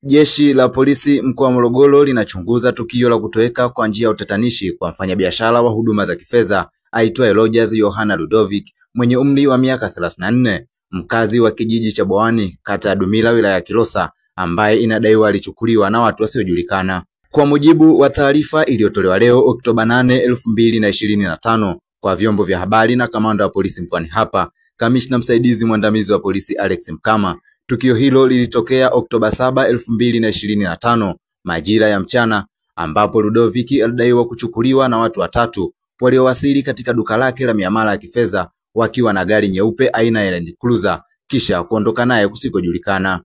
Jeshi la polisi mkoa wa Morogoro linachunguza tukio la kutoweka kwa njia ya utatanishi kwa mfanyabiashara wa huduma za kifedha aitwaye Rogers Yohana Ludovick mwenye umri wa miaka 34, mkazi wa kijiji cha Bwawani, kata ya Dumila, wilaya ya Kilosa, ambaye inadaiwa alichukuliwa na watu wasiojulikana. Kwa mujibu wa taarifa iliyotolewa leo Oktoba 8, 2025 kwa vyombo vya habari na kamanda wa polisi mkoani hapa, kamishna msaidizi mwandamizi wa polisi Alex Mkama, tukio hilo lilitokea Oktoba 7, 2025 majira ya mchana, ambapo Ludovick alidaiwa kuchukuliwa na watu watatu waliowasili katika duka lake la miamala ya kifedha wakiwa na gari nyeupe aina ya Land Cruiser kisha kuondoka naye kusikojulikana.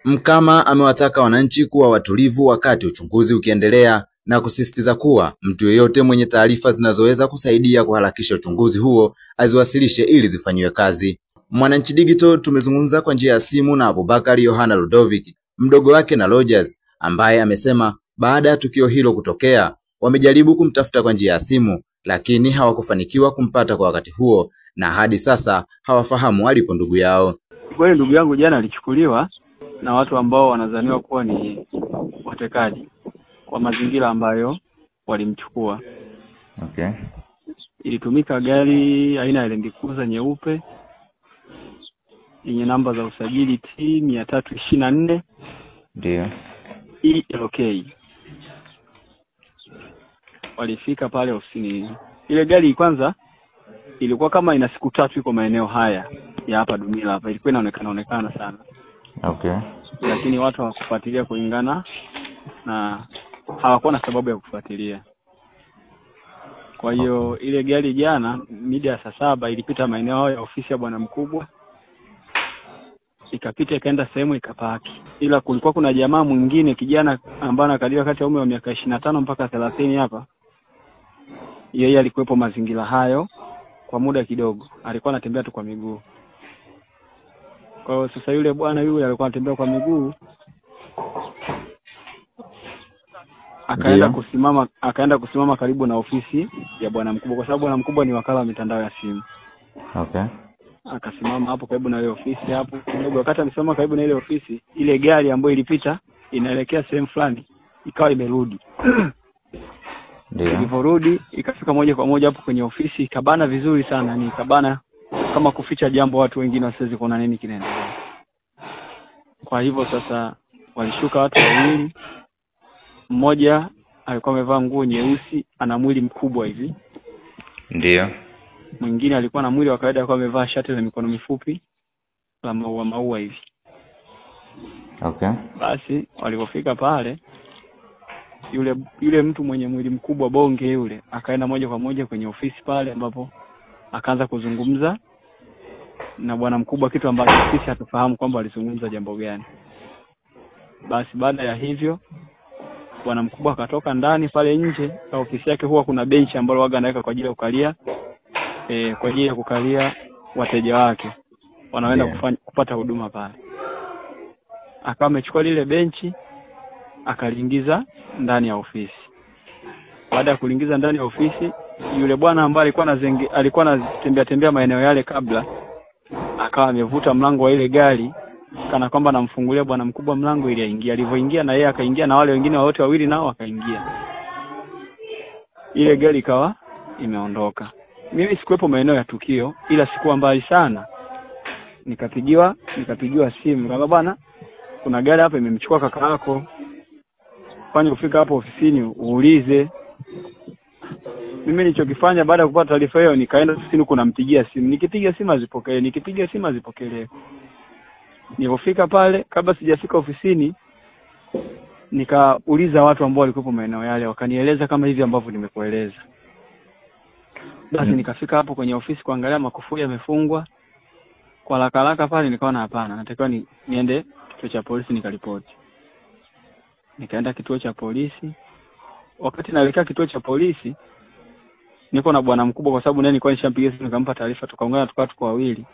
Mkama amewataka wananchi kuwa watulivu wakati uchunguzi ukiendelea na kusisitiza kuwa mtu yeyote mwenye taarifa zinazoweza kusaidia kuharakisha uchunguzi huo aziwasilishe ili zifanyiwe kazi. Mwananchi Digital tumezungumza kwa njia ya simu na Abubakar Yohana Ludovick, mdogo wake na Rogers, ambaye amesema baada ya tukio hilo kutokea wamejaribu kumtafuta kwa njia ya simu lakini hawakufanikiwa kumpata kwa wakati huo na hadi sasa hawafahamu alipo ndugu yao. Kweli ndugu yangu jana alichukuliwa na watu ambao wanadhaniwa kuwa ni watekaji kwa mazingira ambayo walimchukua. Okay. Ilitumika gari aina ya Land Cruiser nyeupe yenye namba za usajili T324. Ndio. ELK. Walifika pale ofisini. Ile gari kwanza ilikuwa kama ina siku 3 iko maeneo haya ya hapa Dumila hapa, ilikuwa inaonekana sana. Okay. Lakini watu hawakufuatilia kulingana na hawakuwa na sababu ya kufuatilia. Kwa hiyo ile gari jana mida ya saa 7 ilipita maeneo ya ofisi ya bwana mkubwa, ikapita ikaenda sehemu ikapaki. Ila kulikuwa kuna jamaa mwingine kijana ambaye anakadiria kati ya umri wa miaka 25 mpaka 30 hapa. Yeye alikuwepo mazingira hayo kwa muda kidogo. Alikuwa anatembea tu kwa miguu. Kwa hiyo sasa yule bwana yule alikuwa anatembea kwa miguu. Akaenda kusimama karibu na ofisi ya bwana mkubwa kwa sababu bwana mkubwa ni wakala wa mitandao ya simu. Okay. Akasimama hapo karibu na ile ofisi hapo. Kidogo wakati amesimama karibu na ile ofisi, ile gari ambayo ilipita inaelekea sehemu fulani ikawa imerudi. Ndio. Iliporudi ikafika moja kwa moja hapo kwenye ofisi, ikabana vizuri sana, ni ikabana kama kuficha jambo watu wengine wasiwezi kuona nini kinaendelea. Kwa hivyo sasa walishuka watu wawili. Mmoja alikuwa amevaa nguo nyeusi, ana mwili mkubwa hivi. Ndio. Mwingine alikuwa na mwili wa kawaida, alikuwa amevaa shati la mikono mifupi la maua hivi. Okay. Basi walipofika pale, yule mtu mwenye mwili mkubwa bonge yule akaenda moja kwa moja kwenye ofisi pale, ambapo akaanza kuzungumza na bwana mkubwa, kitu ambacho sisi hatufahamu kwamba alizungumza jambo gani. Basi baada ya hivyo bwana mkubwa akatoka ndani. Pale nje ya ofisi yake huwa kuna benchi ambalo waga anaweka kwa ajili ya kukalia kwa ajili ya kukalia wateja wake wanaoenda kupata huduma pale. Akawa amechukua lile benchi akaliingiza ndani ya ofisi. Baada ya kuliingiza ndani ya ofisi, yule bwana ambaye alikuwa anatembea maeneo yale kabla, akawa amevuta mlango wa ile gari kana kwamba anamfungulia bwana mkubwa mlango ili aingie. Alivyoingia na yeye akaingia na wale wengine wote wawili nao wakaingia. Ile gari ikawa imeondoka. Mimi sikuwepo maeneo ya tukio, ila sikuwa mbali sana. Nikapigiwa simu kama bwana, kuna gari hapa imemchukua kaka yako. Fanya kufika hapo ofisini uulize. Mimi nilichokifanya baada ya kupata taarifa hiyo, nikaenda ofisini kunampigia simu. Nikipiga simu azipokee. Nilipofika pale, kabla sijafika ofisini, nikauliza watu ambao walikuwa maeneo yale, wakanieleza kama hivi ambavyo nimekueleza. Basi nikafika hapo kwenye ofisi kuangalia makufuli yamefungwa. Kwa haraka pale nikaona hapana, natakiwa niende kituo cha polisi nikaripoti. Nikaenda kituo cha polisi. Wakati naelekea kituo cha polisi, niko na bwana mkubwa kwa sababu naye nilikuwa nishampigia simu nikampa taarifa, tukaungana tuko wawili.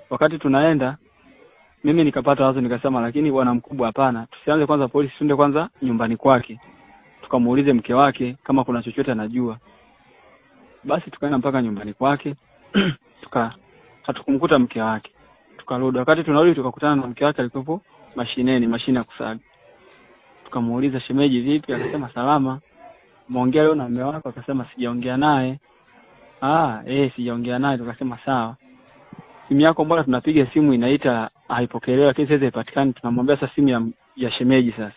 Wakati tunaenda, mimi nikapata wazo nikasema, lakini bwana mkubwa hapana, tusianze kwanza polisi, tuende kwanza nyumbani kwake. Tukamuulize mke wake kama kuna chochote anajua. Basi tukaenda mpaka nyumbani kwake. Hatukumkuta mke wake. Tukarudi. Wakati tunarudi tukakutana na mke wake alikuwa mashine ya kusaga. Tukamuuliza shemeji vipi, akasema salama. Muongea leo na mume wako? Akasema sijaongea naye. Sijaongea naye. Tukasema sawa. Simu yako mbona tunapiga simu inaita haipokelewa, kesi hizo haipatikani? Tunamwambia sasa simu ya shemeji sasa.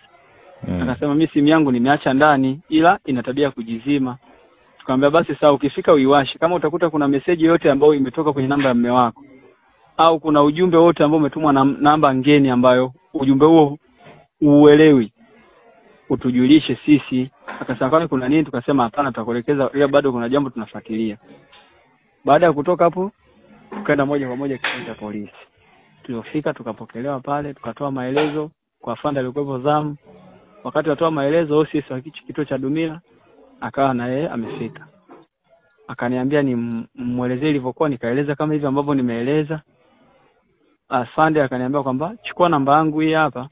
Akasema mimi simu yangu nimeacha ndani ila ina tabia kujizima. Tukamwambia basi sawa, ukifika uiwashe. Kama utakuta kuna message yote ambayo imetoka kwenye namba ya mume wako au kuna ujumbe wote ambao umetumwa na namba ngeni ambayo ujumbe huo uelewi, utujulishe sisi. Akasema kwani kuna nini? Tukasema hapana, tutakuelekeza, ila bado kuna jambo tunafuatilia. Baada ya kutoka hapo tukaenda moja kwa moja kituo cha polisi. Tulifika tukapokelewa pale, tukatoa maelezo kwa afande aliyekuwa zamu. Wakati atoa maelezo OCS wa kituo cha Dumila akawa na yeye amefika. Akaniambia ni muelezee ilivyokuwa, nikaeleza kama hivi ambavyo nimeeleza. Afande akaniambia kwamba chukua namba yangu hii hapa,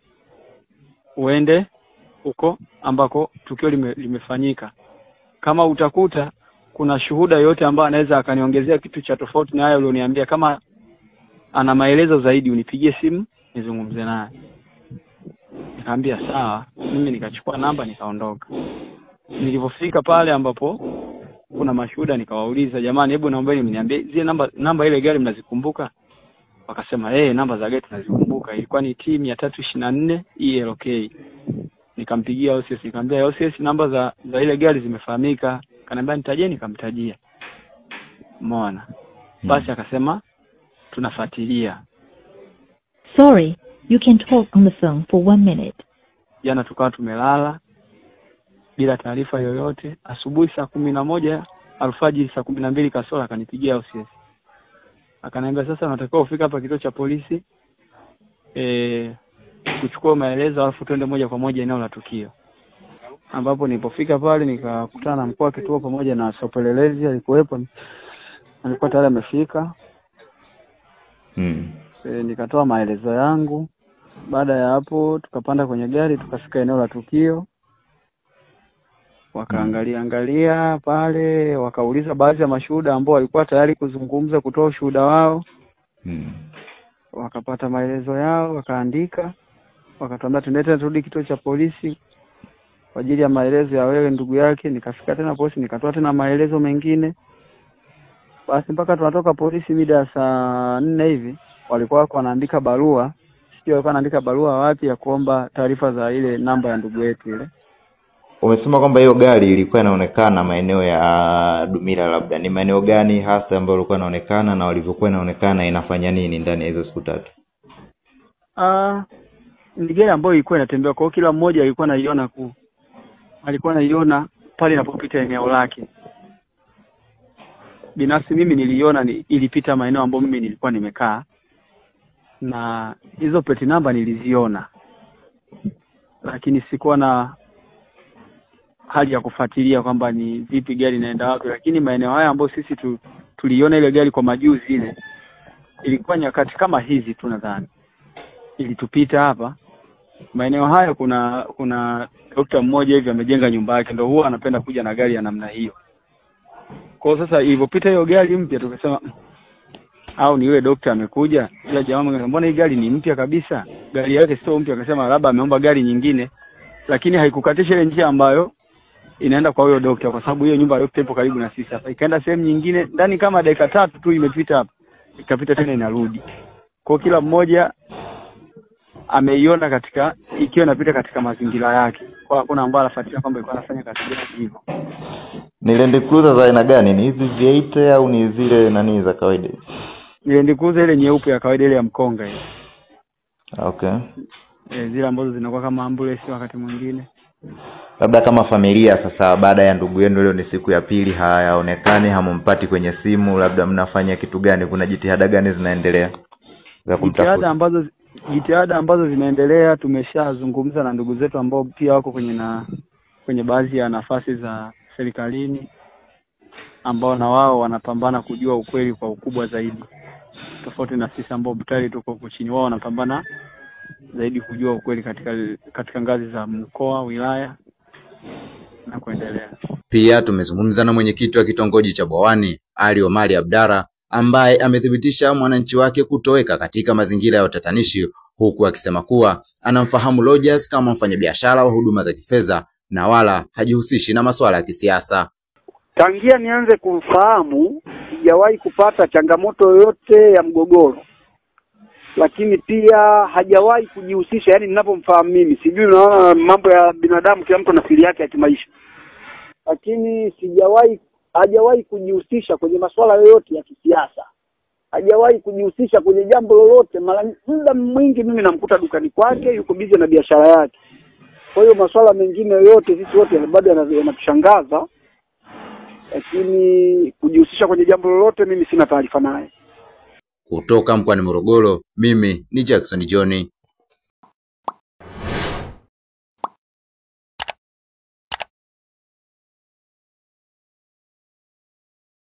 uende huko ambako tukio limefanyika. Kama utakuta kuna shuhuda yote ambaye anaweza akaniongezea kitu cha tofauti na haya ulioniambia, kama ana maelezo zaidi unipigie simu nizungumze naye. Nikamwambia sawa. Mimi nikachukua namba nikaondoka. Nilipofika pale ambapo kuna mashuhuda nikawauliza, jamani hebu naombeni mniambie zile namba ile gari mnazikumbuka? Wakasema namba za gari tunazikumbuka, ilikuwa ni T324 ELK. Nikampigia OCS, nikamwambia OCS namba za ile gari zimefahamika. Kaniambia nitajie, nikamtajia. Umeona? Basi akasema tunafuatilia. Sorry, you can talk on the phone for 1 minute. Jana tukawa tumelala bila taarifa yoyote. Asubuhi saa 11, alfajiri saa 12 kasoro akanipigia OCS. Akaniambia sasa unatakiwa ufike hapa kituo cha polisi kuchukua maelezo alafu twende moja kwa moja eneo la tukio. Ambapo nilipofika pale nikakutana na mkuu wa kituo pamoja na sopelelezi alikuwepo. Alikuwa tayari amefika. Nikatoa maelezo yangu. Baada ya hapo tukapanda kwenye gari tukafika eneo la tukio. Wakaangalia pale, wakauliza baadhi ya mashuhuda ambao walikuwa tayari kuzungumza kutoa ushuhuda wao. Wakapata maelezo yao, wakaandika. Wakatuambia turudi kituo cha polisi kwa ajili ya maelezo ya wewe ndugu yake. Nikafika tena polisi nikatoa tena maelezo mengine. Basi mpaka tunatoka polisi mida saa 4 hivi walikuwa wanaandika barua. Sio walikuwa wanaandika barua wapi ya kuomba taarifa za ile namba ya ndugu yetu ile. Umesema kwamba hiyo gari ilikuwa inaonekana maeneo ya Dumila, labda ni maeneo gani hasa ambayo ilikuwa inaonekana na walivyokuwa inaonekana inafanya nini ndani ya hizo siku 3? Ni gari ambayo ilikuwa inatembea, kwa kila mmoja alikuwa anaiona pale inapopita eneo lake. Binafsi mimi niliona ilipita maeneo ambayo mimi nilikuwa nimekaa, na hizo plate number niliziona, lakini sikuwa na haja ya kufuatilia kwamba ni vipi gari inaenda wapi. Lakini maeneo haya ambayo sisi tuliona ile gari kwa majuzi ile, ilikuwa nyakati kama hizi tu nadhani ilitupita hapa. Maeneo haya kuna dokta mmoja hivi amejenga nyumba yake, ndio huwa anapenda kuja na gari ya namna hiyo. Kwa sasa ilipopita hiyo gari mpya tukasema au ni yule dokta amekuja. Ila jamaa mbona hii gari ni mpya kabisa, gari yake sio mpya. Akasema labda ameomba gari nyingine, lakini haikukatisha ile njia ambayo inaenda kwa huyo dokta, kwa sababu hiyo nyumba ya dokta ipo karibu na sisi hapa. Ikaenda sehemu nyingine ndani kama dakika 3 tu imepita hapa, ikapita tena inarudi. Kwa kila mmoja ameiona ikiwa inapita katika mazingira yake. Kwa hakuna ambaye anafuatilia kwamba ilikuwa anafanya kazi gani hivyo. Ni Land Cruiser za aina gani? Ni hizi V8 au ni zile nani za kawaida? Ni Land Cruiser ile nyeupe ya kawaida ile ya mkonga ile. Okay. Zile ambazo zinakuwa kama ambulance wakati mwingine. Labda kama familia sasa, baada ya ndugu yenu leo ni siku ya pili hayaonekani, hamumpati kwenye simu, labda mnafanya kitu gani? Kuna jitihada gani zinaendelea za kumtafuta? Jitihada ambazo zinaendelea, tumeshazungumza na ndugu zetu ambao pia wako kwenye baadhi ya nafasi za serikalini, ambao na wao wanapambana kujua ukweli kwa ukubwa zaidi. Tofauti na sisi ambao tayari tuko chini, wao wanapambana zaidi kujua ukweli katika ngazi za mkoa, wilaya na kuendelea. Pia tumezungumza na mwenyekiti wa kitongoji cha Bwawani, Ali Omari Abdara, ambaye amethibitisha mwananchi wake kutoweka katika mazingira ya utatanishi, huku akisema kuwa anamfahamu Rogers kama mfanyabiashara wa huduma za kifedha na wala hajihusishi na masuala ya kisiasa. Tangia nianze kumfahamu sijawahi kupata changamoto yoyote ya mgogoro, lakini pia hajawahi kujihusisha, yani ninapomfahamu mimi, sijui naona mambo ya binadamu, kila mtu ana siri yake ya kimaisha, lakini hajawahi kujihusisha kwenye masuala yoyote ya kisiasa, hajawahi kujihusisha kwenye jambo lolote. Muda mwingi mimi namkuta dukani kwake, yuko busy na biashara yake. Kwa hiyo masuala mengine yote sisi wote bado yanatushangaza, lakini kujihusisha kwenye jambo lolote mimi sina taarifa naye. Kutoka mkoani Morogoro, mimi ni Jackson Johnny.